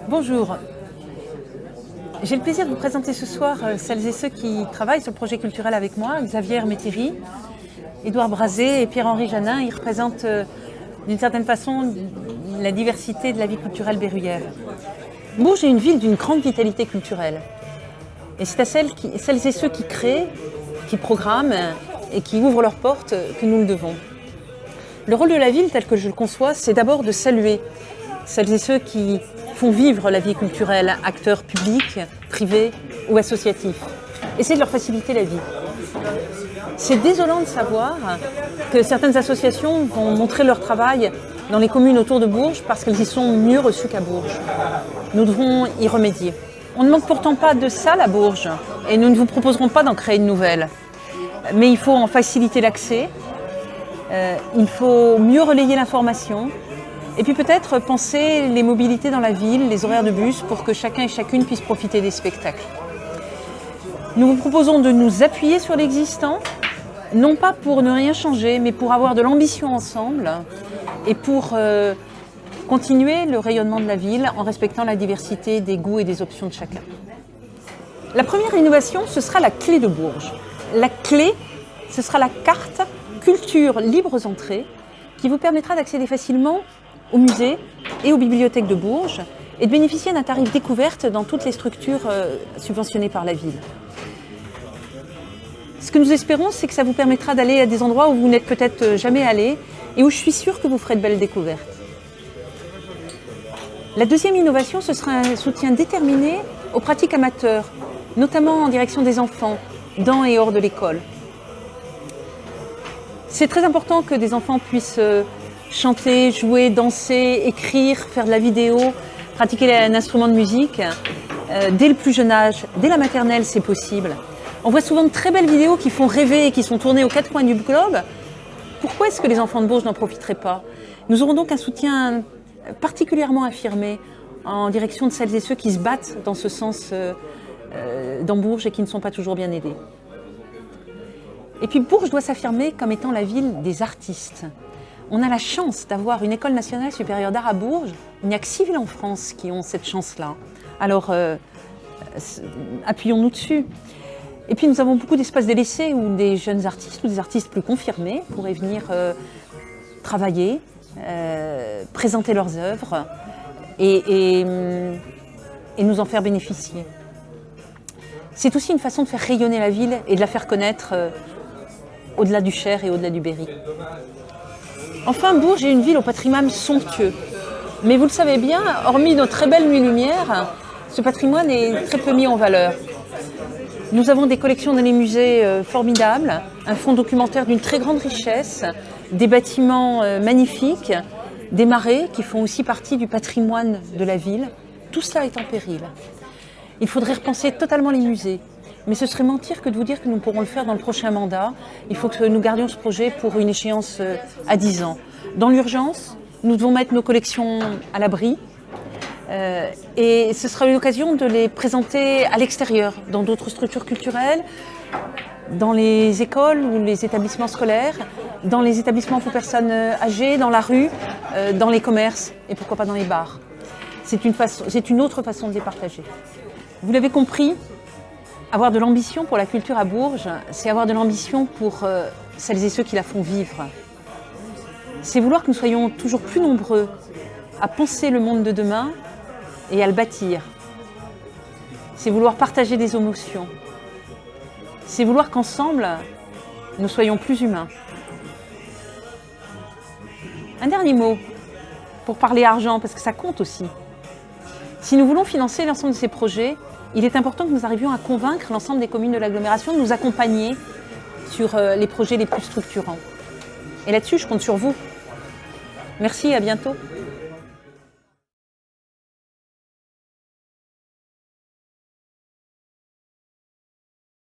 Bonjour, j'ai le plaisir de vous présenter ce soir celles et ceux qui travaillent sur le projet culturel avec moi, Xavier Métairie, Édouard Brazé et Pierre-Henri Janin. Ils représentent d'une certaine façon la diversité de la vie culturelle berruyère. Bourges est une ville d'une grande vitalité culturelle. Et c'est à celles et ceux qui créent, qui programment et qui ouvrent leurs portes que nous le devons. Le rôle de la ville, tel que je le conçois, c'est d'abord de saluer celles et ceux qui font vivre la vie culturelle, acteurs publics, privés ou associatifs. Et c'est de leur faciliter la vie. C'est désolant de savoir que certaines associations vont montrer leur travail dans les communes autour de Bourges parce qu'elles y sont mieux reçues qu'à Bourges. Nous devrons y remédier. On ne manque pourtant pas de salles à Bourges et nous ne vous proposerons pas d'en créer une nouvelle. Mais il faut en faciliter l'accès, il faut mieux relayer l'information et puis peut-être penser les mobilités dans la ville, les horaires de bus pour que chacun et chacune puisse profiter des spectacles. Nous vous proposons de nous appuyer sur l'existant, non pas pour ne rien changer, mais pour avoir de l'ambition ensemble et pour continuer le rayonnement de la ville en respectant la diversité des goûts et des options de chacun. La première innovation, ce sera la clé de Bourges. La clé, ce sera la carte Culture Libres Entrées qui vous permettra d'accéder facilement aux musées et aux bibliothèques de Bourges et de bénéficier d'un tarif découverte dans toutes les structures subventionnées par la ville. Ce que nous espérons, c'est que ça vous permettra d'aller à des endroits où vous n'êtes peut-être jamais allé et où je suis sûre que vous ferez de belles découvertes. La deuxième innovation, ce sera un soutien déterminé aux pratiques amateurs, notamment en direction des enfants, dans et hors de l'école. C'est très important que des enfants puissent chanter, jouer, danser, écrire, faire de la vidéo, pratiquer un instrument de musique. Dès le plus jeune âge, dès la maternelle, c'est possible. On voit souvent de très belles vidéos qui font rêver et qui sont tournées aux quatre coins du globe. Pourquoi est-ce que les enfants de Bourges n'en profiteraient pas? Nous aurons donc un soutien particulièrement affirmé en direction de celles et ceux qui se battent dans ce sens dans Bourges et qui ne sont pas toujours bien aidés. Et puis Bourges doit s'affirmer comme étant la ville des artistes. On a la chance d'avoir une école nationale supérieure d'art à Bourges. Il n'y a que 6 villes en France qui ont cette chance-là. Alors, appuyons-nous dessus. Et puis, nous avons beaucoup d'espaces délaissés où des jeunes artistes ou des artistes plus confirmés pourraient venir travailler, présenter leurs œuvres et nous en faire bénéficier. C'est aussi une façon de faire rayonner la ville et de la faire connaître au-delà du Cher et au-delà du Berry. Enfin, Bourges est une ville au patrimoine somptueux. Mais vous le savez bien, hormis nos très belles nuits lumière, ce patrimoine est très peu mis en valeur. Nous avons des collections dans les musées formidables, un fonds documentaire d'une très grande richesse, des bâtiments magnifiques, des marais qui font aussi partie du patrimoine de la ville. Tout cela est en péril. Il faudrait repenser totalement les musées. Mais ce serait mentir que de vous dire que nous pourrons le faire dans le prochain mandat. Il faut que nous gardions ce projet pour une échéance à 10 ans. Dans l'urgence, nous devons mettre nos collections à l'abri et ce sera l'occasion de les présenter à l'extérieur, dans d'autres structures culturelles, dans les écoles ou les établissements scolaires, dans les établissements pour personnes âgées, dans la rue, dans les commerces et pourquoi pas dans les bars. C'est une autre façon de les partager. Vous l'avez compris, avoir de l'ambition pour la culture à Bourges, c'est avoir de l'ambition pour celles et ceux qui la font vivre. C'est vouloir que nous soyons toujours plus nombreux à penser le monde de demain et à le bâtir. C'est vouloir partager des émotions. C'est vouloir qu'ensemble, nous soyons plus humains. Un dernier mot pour parler argent, parce que ça compte aussi. Si nous voulons financer l'ensemble de ces projets, il est important que nous arrivions à convaincre l'ensemble des communes de l'agglomération de nous accompagner sur les projets les plus structurants. Et là-dessus, je compte sur vous. Merci, à bientôt.